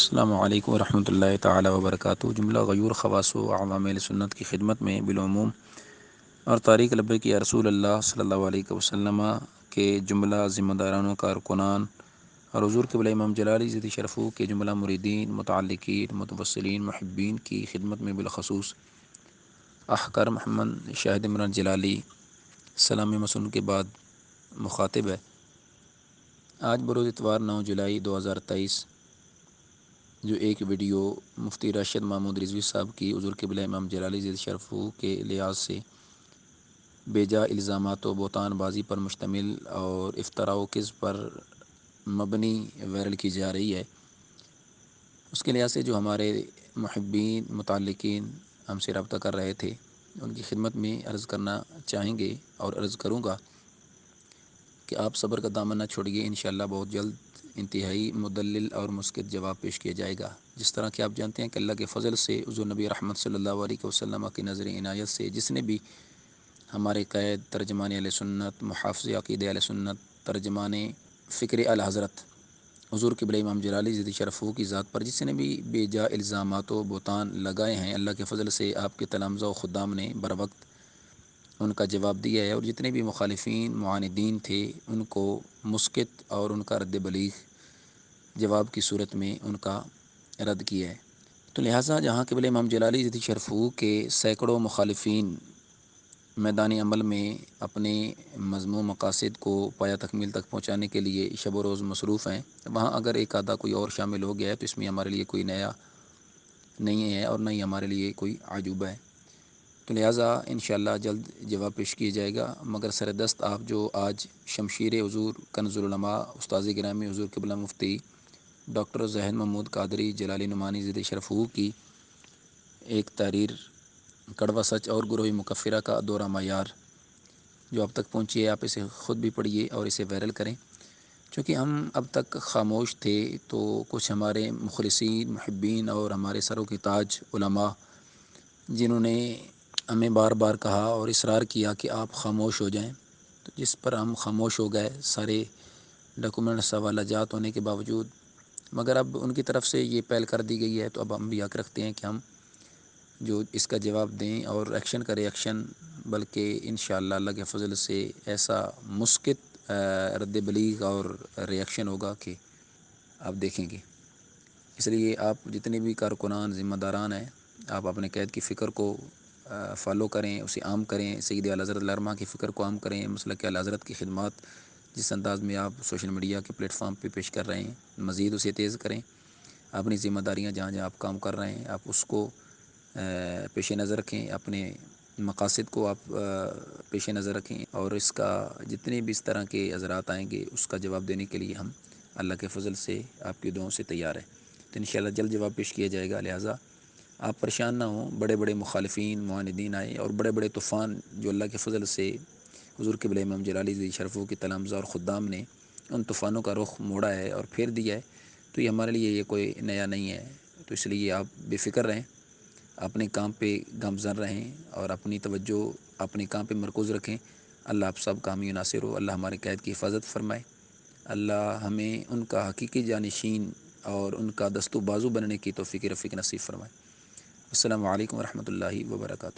السلام علیکم ورحمۃ اللہ تعالی وبرکاتہ۔ جملہ غیور خواص و عوام سنت کی خدمت میں بالعموم اور تاریخ لبے کی رسول اللہ صلی اللہ علیہ وسلم کے جملہ ذمہ دارانوں کارکنان اور حضور قبلہ امام جلالی ذی شرفو کے جملہ مریدین، متعلقین، متوسلین، محبین کی خدمت میں بالخصوص احکار محمد شاہد عمران جلالی سلام مسن کے بعد مخاطب ہے۔ آج بروز اتوار 9 جولائی 2023 جو ایک ویڈیو مفتی راشد محمود رضوی صاحب کی حضور قبلہ امام جلالی ذی شرفو کے لحاظ سے بیجا الزامات و بہتان بازی پر مشتمل اور افطراء و کذب پر مبنی وائرل کی جا رہی ہے، اس کے لحاظ سے جو ہمارے محبین متعلقین ہم سے رابطہ کر رہے تھے ان کی خدمت میں عرض کرنا چاہیں گے اور عرض کروں گا کہ آپ صبر کا دامن نہ چھوڑیے، انشاءاللہ بہت جلد انتہائی مدلل اور مسکت جواب پیش کیا جائے گا۔ جس طرح کہ آپ جانتے ہیں کہ اللہ کے فضل سے حضور نبی رحمت صلی اللہ علیہ وسلم کی نظر عنایت سے جس نے بھی ہمارے قائد ترجمان اہل سنت، محافظ عقیدہ اہل سنت، ترجمان فکر اعلی حضرت حضور قبلہ امام جلالی ذی شرفو کی ذات پر جس نے بھی بے جا الزامات و بہتان لگائے ہیں، اللہ کے فضل سے آپ کے تلامذہ و خدام نے بروقت ان کا جواب دیا ہے، اور جتنے بھی مخالفین معاندین تھے ان کو مسکت اور ان کا رد بلیغ جواب کی صورت میں ان کا رد کیا ہے۔ تو لہٰذا جہاں قبلہ امام جلالی ذی شرفو کے سینکڑوں مخالفین میدان عمل میں اپنے مذموم مقاصد کو پایہ تکمیل تک پہنچانے کے لیے شب و روز مصروف ہیں، وہاں اگر ایک آدھا کوئی اور شامل ہو گیا ہے تو اس میں ہمارے لیے کوئی نیا نہیں ہے اور نہ ہی ہمارے لیے کوئی عجوبہ ہے۔ تو لہٰذا انشاءاللہ جلد جواب پیش کیا جائے گا، مگر سردست آپ جو آج شمشیر حضور کنز العلماء استاذ گرامی حضور قبلہ مفتی ڈاکٹر ظاہر محمود قادری جلالی نعمانی ذی شرفو کی ایک تحریر کڑوا سچ اور گروہ مکفرہ کا دورہ معیار جو اب تک پہنچی ہے، آپ اسے خود بھی پڑھیے اور اسے وائرل کریں۔ چونکہ ہم اب تک خاموش تھے تو کچھ ہمارے مخلصین، محبین اور ہمارے سروں کے تاج علماء جنہوں نے ہمیں بار بار کہا اور اصرار کیا کہ آپ خاموش ہو جائیں، تو جس پر ہم خاموش ہو گئے سارے ڈاکومنٹس حوالہ جات ہونے کے باوجود، مگر اب ان کی طرف سے یہ پہل کر دی گئی ہے تو اب ہم بھی حق رکھتے ہیں کہ ہم جو اس کا جواب دیں اور ایکشن کرے ایکشن، بلکہ انشاءاللہ اللہ کے فضل سے ایسا مسکت رد بلیغ اور ریئیکشن ہوگا کہ آپ دیکھیں گے۔ اس لیے آپ جتنے بھی کارکنان ذمہ داران ہیں، آپ اپنے قید کی فکر کو فالو کریں، اسے عام کریں، سید اعلی حضرت العلماء کی فکر کو عام کریں، مسلک اعلی حضرت کی خدمات جس انداز میں آپ سوشل میڈیا کے پلیٹ فارم پہ پیش کر رہے ہیں مزید اسے تیز کریں۔ اپنی ذمہ داریاں جہاں جہاں آپ کام کر رہے ہیں آپ اس کو پیش نظر رکھیں، اپنے مقاصد کو آپ پیش نظر رکھیں، اور اس کا جتنے بھی اس طرح کے حضرات آئیں گے اس کا جواب دینے کے لیے ہم اللہ کے فضل سے آپ کی دعاؤں سے تیار ہیں۔ تو انشاءاللہ جلد جواب پیش کیا جائے گا، لہٰذا آپ پریشان نہ ہوں۔ بڑے بڑے مخالفین معاندین آئے اور بڑے بڑے طوفان جو اللہ کے فضل سے حضور قبلہ امام جلالی ذی شرفو کے تلامذہ اور خدام نے ان طوفانوں کا رخ موڑا ہے اور پھیر دیا ہے، تو یہ ہمارے لیے یہ کوئی نیا نہیں ہے۔ تو اس لیے آپ بے فکر رہیں، اپنے کام پہ گامزن رہیں اور اپنی توجہ اپنے کام پہ مرکوز رکھیں۔ اللہ آپ سب کامی ناصر ہو، اللہ ہمارے قید کی حفاظت فرمائے، اللہ ہمیں ان کا حقیقی جانشین اور ان کا دست و بازو بننے کی توفیق رفیق نصیب فرمائے۔ السلام علیکم ورحمۃ اللہ وبرکاتہ۔